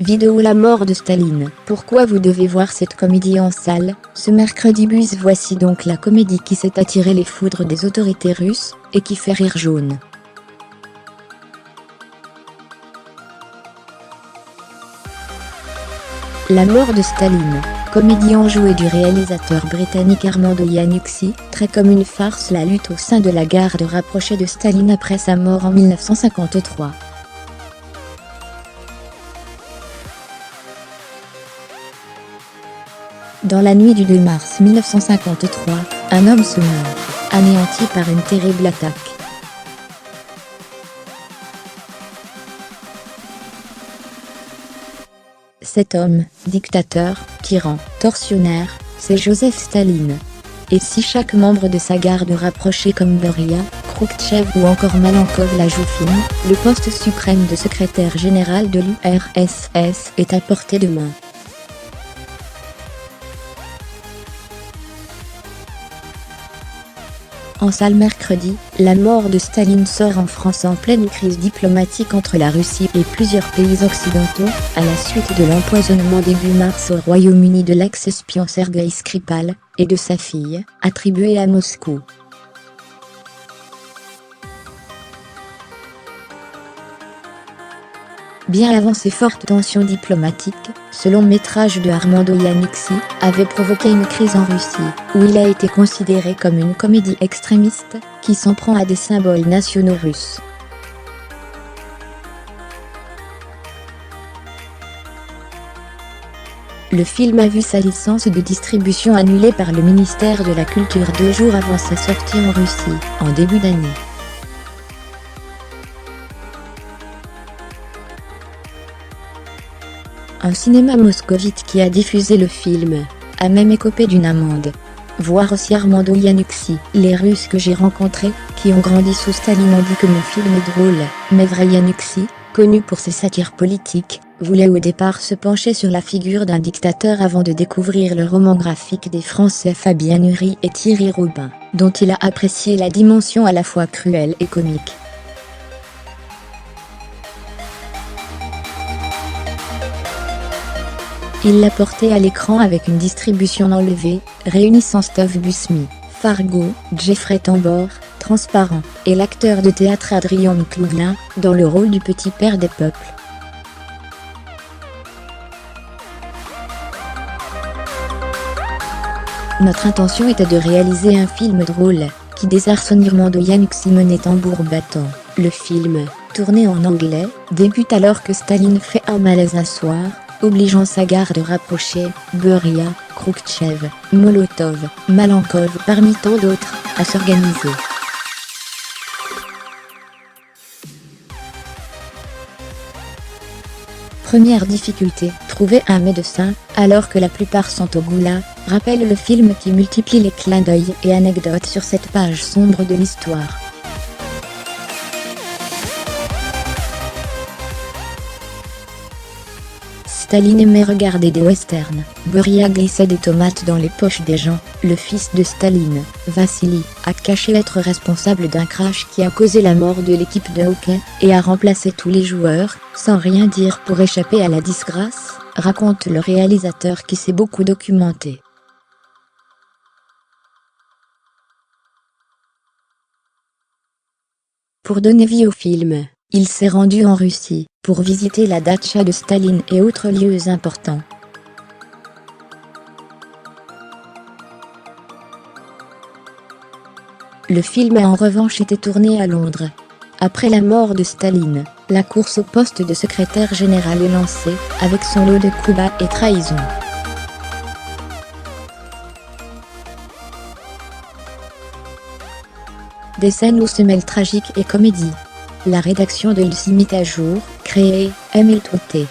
Vidéo La mort de Staline. Pourquoi vous devez voir cette comédie en salle? Ce mercredi bus, voici donc la comédie qui s'est attiré les foudres des autorités russes, et qui fait rire jaune. La mort de Staline, comédie enjouée du réalisateur britannique Armando Iannucci, traite comme une farce la lutte au sein de la garde rapprochée de Staline après sa mort en 1953. Dans la nuit du 2 mars 1953, un homme se meurt, anéanti par une terrible attaque. Cet homme, dictateur, tyran, tortionnaire, c'est Joseph Staline. Et si chaque membre de sa garde rapprochée comme Beria, Khrouchtchev ou encore Malenkov la joue fine, le poste suprême de secrétaire général de l'URSS est à portée de main. En salle mercredi, La mort de Staline sort en France en pleine crise diplomatique entre la Russie et plusieurs pays occidentaux, à la suite de l'empoisonnement début mars au Royaume-Uni de l'ex-espion Sergueï Skripal, et de sa fille, attribuée à Moscou. Bien avant ces fortes tensions diplomatiques, ce long métrage de Armando Iannucci avait provoqué une crise en Russie, où il a été considéré comme une comédie extrémiste, qui s'en prend à des symboles nationaux russes. Le film a vu sa licence de distribution annulée par le ministère de la Culture 2 jours avant sa sortie en Russie, en début d'année. Un cinéma moscovite qui a diffusé le film a même écopé d'une amende. Voir aussi Armando Iannucci. Les Russes que j'ai rencontrés, qui ont grandi sous Staline, ont dit que mon film est drôle, mais vrai Iannucci, connu pour ses satires politiques, voulait au départ se pencher sur la figure d'un dictateur avant de découvrir le roman graphique des Français Fabien Nury et Thierry Robin, dont il a apprécié la dimension à la fois cruelle et comique. Il l'a porté à l'écran avec une distribution enlevée, réunissant Steve Buscemi, Fargo, Jeffrey Tambor, Transparent, et l'acteur de théâtre Adrien Mcloughlin, dans le rôle du petit père des peuples. Notre intention était de réaliser un film drôle, qui désarçonne Armando Iannucci menait tambour battant. Le film, tourné en anglais, débute alors que Staline fait un malaise un soir, obligeant sa garde rapprochée, Beria, Khrouchtchev, Molotov, Malenkov parmi tant d'autres, à s'organiser. Première difficulté, trouver un médecin, alors que la plupart sont au goulag, rappelle le film qui multiplie les clins d'œil et anecdotes sur cette page sombre de l'histoire. Staline aimait regarder des westerns. Beria glissait des tomates dans les poches des gens. Le fils de Staline, Vassili, a caché être responsable d'un crash qui a causé la mort de l'équipe de hockey, et a remplacé tous les joueurs, sans rien dire pour échapper à la disgrâce, raconte le réalisateur qui s'est beaucoup documenté. Pour donner vie au film, il s'est rendu en Russie, pour visiter la datcha de Staline et autres lieux importants. Le film a en revanche été tourné à Londres. Après la mort de Staline, la course au poste de secrétaire général est lancée, avec son lot de coups bas et trahisons. Des scènes où se mêlent tragique et comédie. La rédaction de l' s'y mit à jour, créée, Emile Touté.